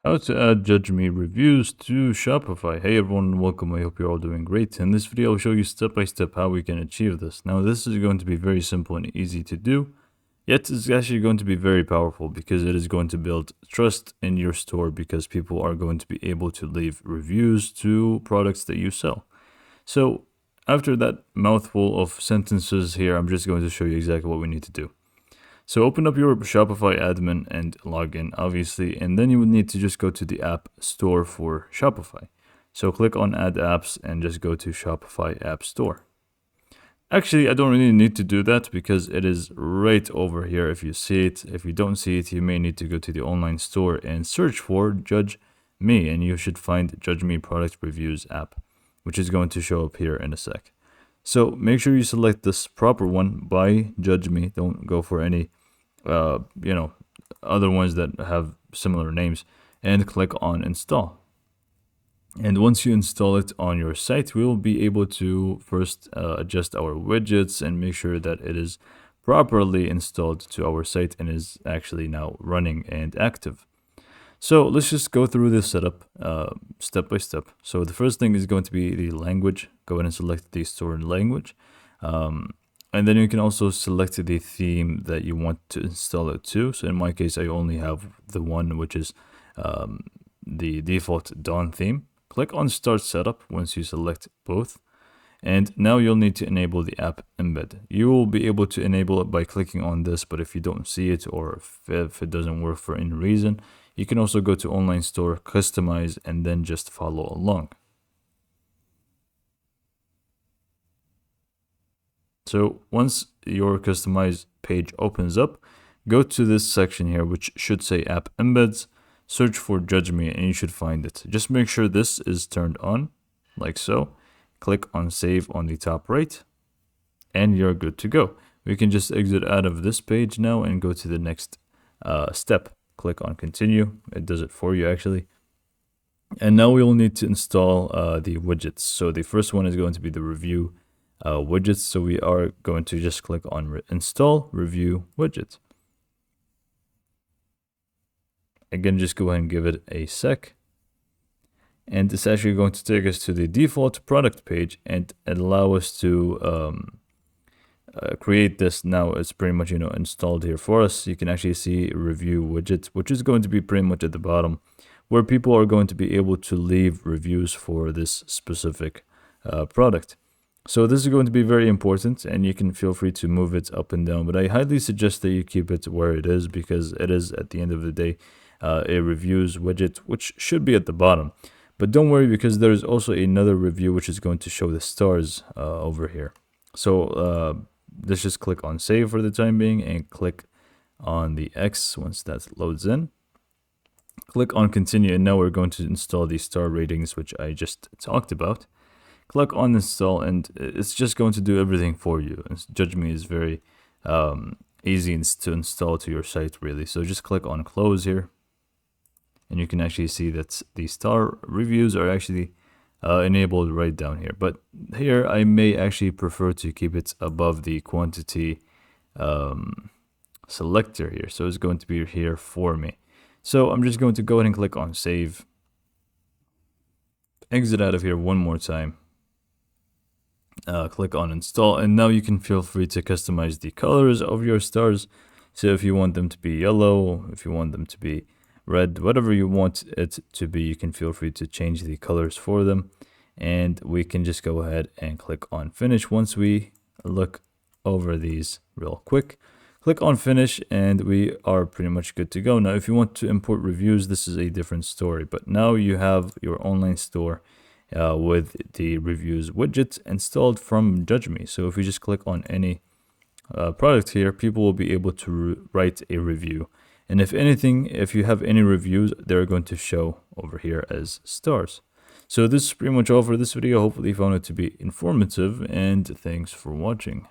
How to add Judge Me reviews to Shopify. Hey everyone, welcome. I hope you're all doing great. In this video, I'll show you step by step how we can achieve this. Now, this is going to be very simple and easy to do, yet it's actually going to be very powerful because it is going to build trust in your store because people are going to be able to leave reviews to products that you sell. So after that mouthful of sentences here, I'm just going to show you exactly what we need to do. So open up your Shopify admin and log in, obviously, and then you would need to just go to the app store for Shopify. So click on add apps and just go to Shopify app store. Actually, I don't really need to do that because it is right over here if you see it. If you don't see it, you may need to go to the online store and search for Judge Me, and you should find Judge Me product reviews app, which is going to show up here in a sec. So make sure you select this proper one by Judge Me. Don't go for any, other ones that have similar names, and click on install. And once you install it on your site, we will be able to first adjust our widgets and make sure that it is properly installed to our site and is actually now running and active. So let's just go through this setup step by step. So the first thing is going to be the language. Go ahead and select the store language. And then you can also select the theme that you want to install it to. So in my case, I only have the one which is the default Dawn theme. Click on Start Setup once you select both. And now you'll need to enable the app embed. You will be able to enable it by clicking on this, but if you don't see it or if it doesn't work for any reason, you can also go to online store, customize, and then just follow along. So once your customized page opens up, go to this section here, which should say app embeds, search for Judge Me, and you should find it. Just make sure this is turned on, like so. Click on save on the top right, and you're good to go. We can just exit out of this page now and go to the next step. Click on continue. It does it for you actually. And now we will need to install the widgets. So the first one is going to be the review widgets. So we are going to just click on install review widget. Again, just go ahead and give it a sec. And it's actually going to take us to the default product page and allow us to create this. Now it's pretty much installed here for us. You can actually see review widget, which is going to be pretty much at the bottom, where people are going to be able to leave reviews for this specific product. So this is going to be very important, and you can feel free to move it up and down, but I highly suggest that you keep it where it is because it is at the end of the day a reviews widget, which should be at the bottom. But don't worry because there's also another review which is going to show the stars over here. So let's just click on save for the time being and click on the X once that loads in. Click on continue, and now we're going to install the star ratings which I just talked about. Click on install, and it's just going to do everything for you. Judge Me is very easy to install to your site really. So just click on close here. And you can actually see that the star reviews are actually enabled right down here. But here I may actually prefer to keep it above the quantity selector here. So it's going to be here for me. So I'm just going to go ahead and click on save. Exit out of here one more time. Click on install, and now you can feel free to customize the colors of your stars. So if you want them to be yellow, if you want them to be red, whatever you want it to be, you can feel free to change the colors for them. And we can just go ahead and click on finish. Once we look over these real quick, click on finish, and we are pretty much good to go. Now if you want to import reviews, this is a different story, but now you have your online store with the reviews widget installed from Judge Me. So if you just click on any product here, people will be able to write a review. And if anything, if you have any reviews, they're going to show over here as stars. So this is pretty much all for this video. Hopefully you found it to be informative, and thanks for watching.